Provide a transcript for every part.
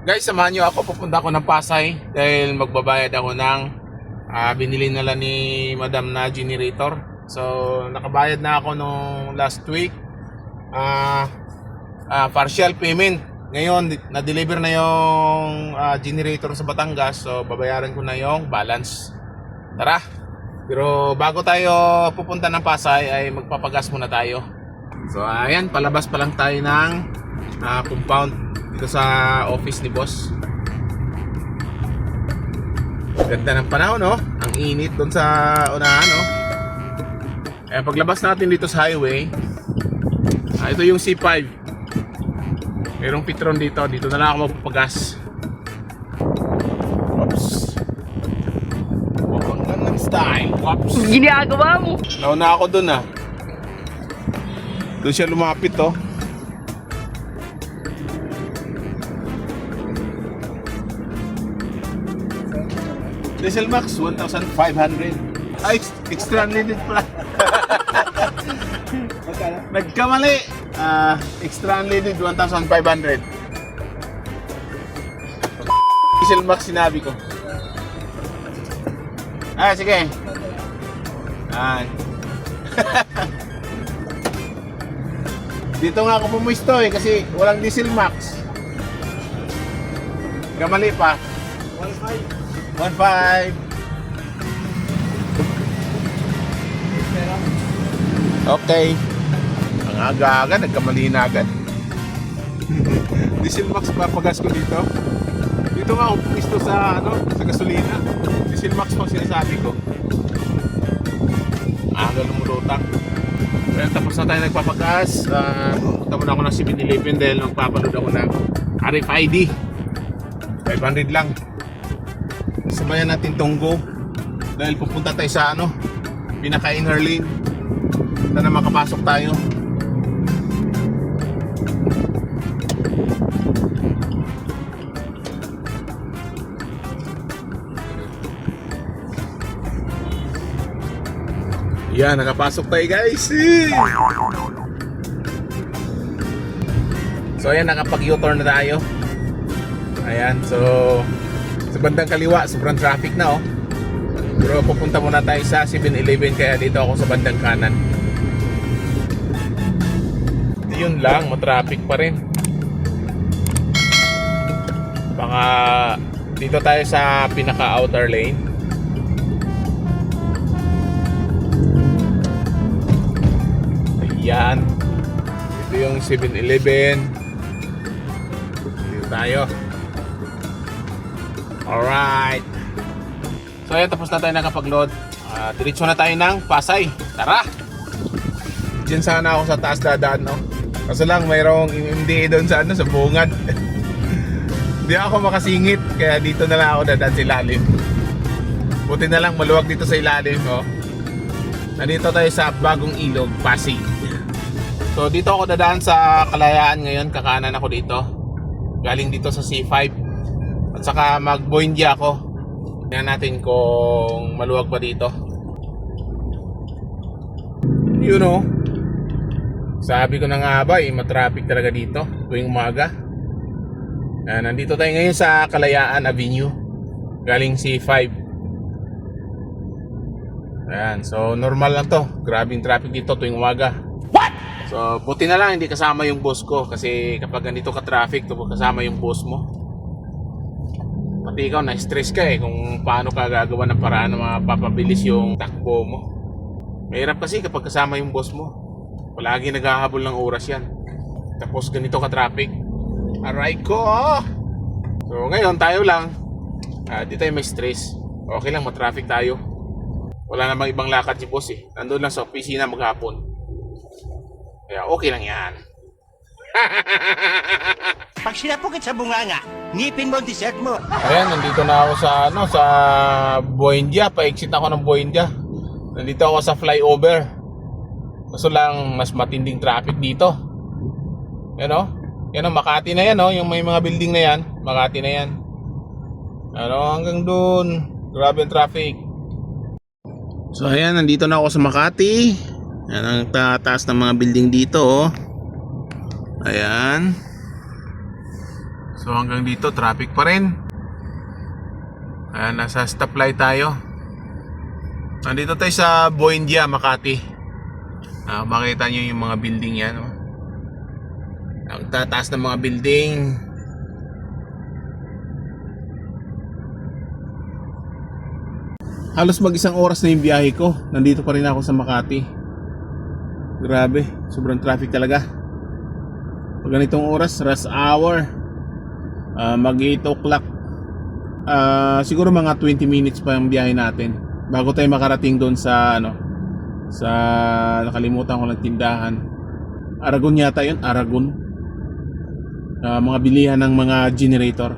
Guys, samahan nyo ako. Pupunta ako ng Pasay dahil magbabayad ako ng binili nila ni Madam na generator. So, nakabayad na ako nung last week. Partial payment. Ngayon, na-deliver na yung generator sa Batangas. So, babayaran ko na yung balance. Tara! Pero bago tayo pupunta ng Pasay ay magpapagas muna tayo. So, ayan, palabas pa lang tayo ng compound dito sa office ni boss. Ganda ng panahon, no? Ang init doon sa unahan, no? Eh, paglabas natin dito sa highway, ito yung C5. Mayroong Petron dito. Dito na lang ako magpapagas. Oops. Wapang Gangnam Style. Oops. Ginagawa mo. Nauna ako doon, ah. Doon siya lumapit, oh. Diesel Max 1,500. Ay, extra unleaded pala. Nagkamali. Extra unleaded 1,500. Diesel Max sinabi ko. Sige. Dito nga ako pumuisto kasi walang Diesel Max. Kamali pa. 1.5. Okay. Ang aga-aga, nagkamali na agad. Diesel Max papagas ko dito. Dito nga ako pumisto sa sa gasolina. Diesel Max pang sinasabi ko. Aga lumulutang. Kaya tapos na tayo nagpapagas. Punta muna ako ng 7-Eleven dahil magpapanood ako ng RFID. 500 lang. Sabayan natin tonggo dahil pupunta tayo sa pinaka inner lane. Sana makapasok tayo. Yan, nakapasok tayo guys. So ayan, nakapag-U-turn na tayo. Ayan, so sa bandang kaliwa, sobrang traffic na, oh. Pero pupunta muna tayo sa 7-Eleven, kaya dito ako sa bandang kanan. Yun lang, matraffic pa rin. Baka dito tayo sa pinaka outer lane. Ayan. Ito yung 7-Eleven. Dito tayo. Alright. So ayan, tapos na tayo nakapag-load. Diretso na tayo ng Pasay. Tara! Diyan sana ako sa taas dadaan, no? Kaso lang, mayroong MMDA doon sa sa bungad. Hindi ako makasingit, kaya dito na lang ako dadaan sa ilalim. Buti na lang, maluwag dito sa ilalim, no? Nandito tayo sa Bagong Ilog, Pasig. So dito ako dadaan sa Kalayaan ngayon. Kakanan ako dito. Galing dito sa C5. At saka mag-Buendia ako. Tingnan natin kung maluwag pa dito. You know, sabi ko na nga ba, matraffic talaga dito tuwing umaga. Nandito tayo ngayon sa Kalayaan Avenue. Galing C5. Ayan, so normal lang to. Grabing traffic dito tuwing umaga. What? So buti na lang hindi kasama yung boss ko. Kasi kapag ganito ka traffic, kasama yung boss mo, pati ikaw na-stress ka kung paano ka gagawa ng paraan na mapapabilis yung takbo mo. Mahirap kasi kapag kasama yung boss mo. Palagi naghahabol ng oras yan. Tapos ganito ka traffic. Aray ko! So ngayon tayo lang, di tayo may stress. Okay lang, matraffic tayo. Wala namang ibang lakad si boss Nandun lang sa opisina maghapon. Kaya okay lang yan. Pag sinapukit sa bunganga, ngipin mo ang dessert mo. Ayan, nandito na ako sa sa Buendia. Pa-exit ako ng Buendia. Nandito ako sa flyover. Kaso lang mas matinding traffic dito. Yan Yan Makati na yan yung may mga building na yan. Makati na yan. Hanggang doon. Grabe ang traffic. So ayan, nandito na ako sa Makati. Yan ang taas ng mga building dito, Ayan. So hanggang dito traffic pa rin. Ayan, nasa stoplight tayo. Nandito tayo sa Buendia, Makati. Makita nyo yung mga building yan. Oh. Ang tataas ng mga building. Halos mag-isang oras na yung biyahe ko. Nandito pa rin ako sa Makati. Grabe, sobrang traffic talaga. Pag ganitong oras, rush hour, mag 8 o'clock, siguro mga 20 minutes pa yung biyahe natin bago tayo makarating doon sa sa nakalimutan ko ng tindahan. Aragon yata yun, Aragon. Mga bilihan ng mga generator.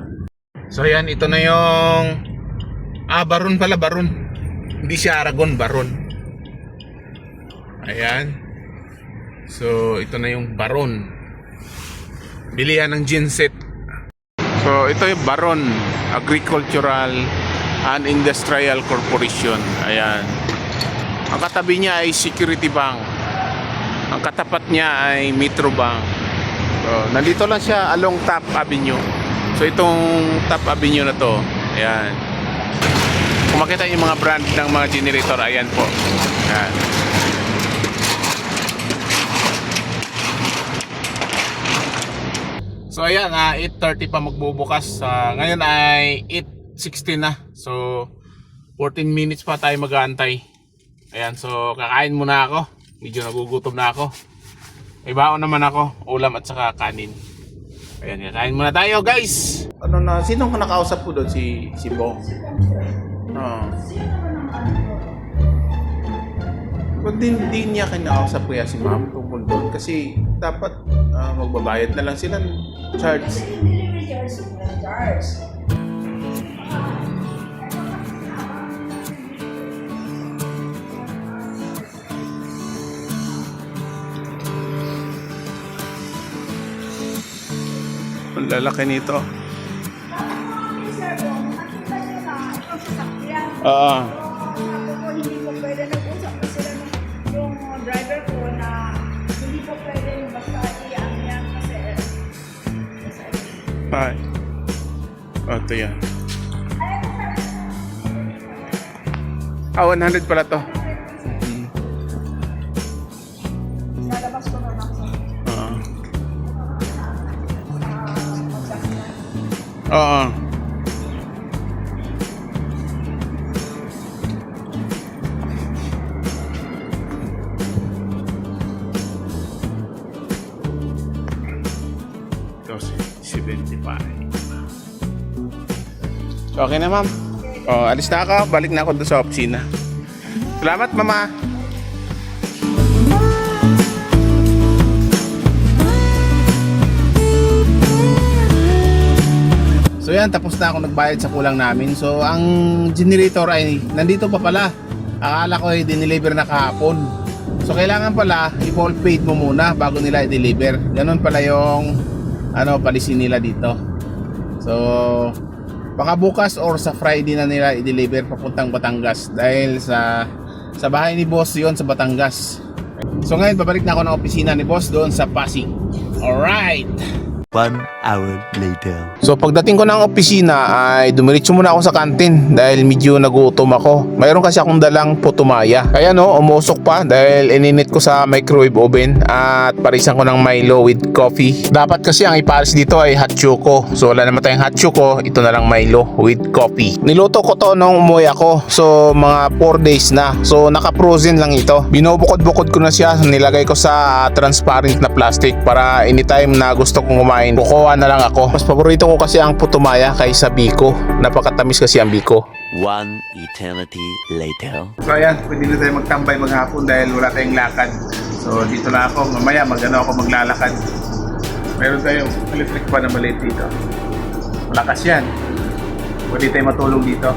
So yan, ito na yung Baron pala, Baron. Hindi siya Aragon, Baron. Ayan. So ito na yung Baron. Bilihan ng genset. So ito yung Baron Agricultural and Industrial Corporation. Ayan. Ang katabi niya ay Security Bank. Ang katapat niya ay Metro Bank. So, nandito lang siya along Top Avenue. So itong Top Avenue na to, ayan. Kung makita yung mga brand ng mga generator, ayan po. Ayan. So ayan, 8:30 pa magbubukas. Ngayon ay 8:16 na. So 14 minutes pa tayo mag-aantay. Ayan, so kakain muna ako. Medyo nagugutom na ako. May baon naman ako, ulam at saka kanin. Ayan, kakain muna tayo, guys. Sino ka nakausap ko doon? Si Bong. Ba't di niya kinakausap kuya si ma'am tungkol doon? Kasi dapat magbabayad na lang sila ng charge. Ang lalaki nito. Hindi po pwede nag-usap po sila yung driver ko na hindi po pwede basta iyan yan kasi Ay. Ito yan. 100 pala to. lalabas ko na lang Oo. So, okay na, ma'am. Alis na ako. Balik na ako doon sa opisina. Salamat, mama. So yan, tapos na ako nagbayad sa kulang namin. So ang generator ay nandito pa pala. Akala ko ay dineliver na kahapon. So kailangan pala i-full paid mo muna bago nila i-deliver. Ganun pala yung policy nila dito. So baka bukas or sa Friday na nila i-deliver papuntang Batangas dahil sa bahay ni boss yon sa Batangas. So ngayon babalik na ako ng opisina ni boss doon sa Pasig. Alright. 1 hour later. So pagdating ko ng opisina ay dumiretso muna ako sa kantin dahil medyo nagutom ako. Mayroon kasi akong dalang putumaya. Kaya umusok pa dahil ininit ko sa microwave oven at parisan ko ng Milo with coffee. Dapat kasi ang iparis dito ay hot choco. So wala naman tayong hot choco, ito na lang Milo with coffee. Niluto ko to nung umuwi ako. So mga 4 days na. So naka-frozen lang ito. Binubukod-bukod ko na siya. Nilagay ko sa transparent na plastic para anytime na gusto kong kumain, kukuha na lang ako. Mas paborito ko kasi ang putumaya kaysa biko. Napakatamis kasi ang biko. 1 eternity later. So ayan, pwede na tayo magtambay maghapon dahil wala tayong lakad. So dito na ako, mamaya ako maglalakad. Meron tayong electric pa na maliit dito. Malakas yan. Pwede tayo matulog dito.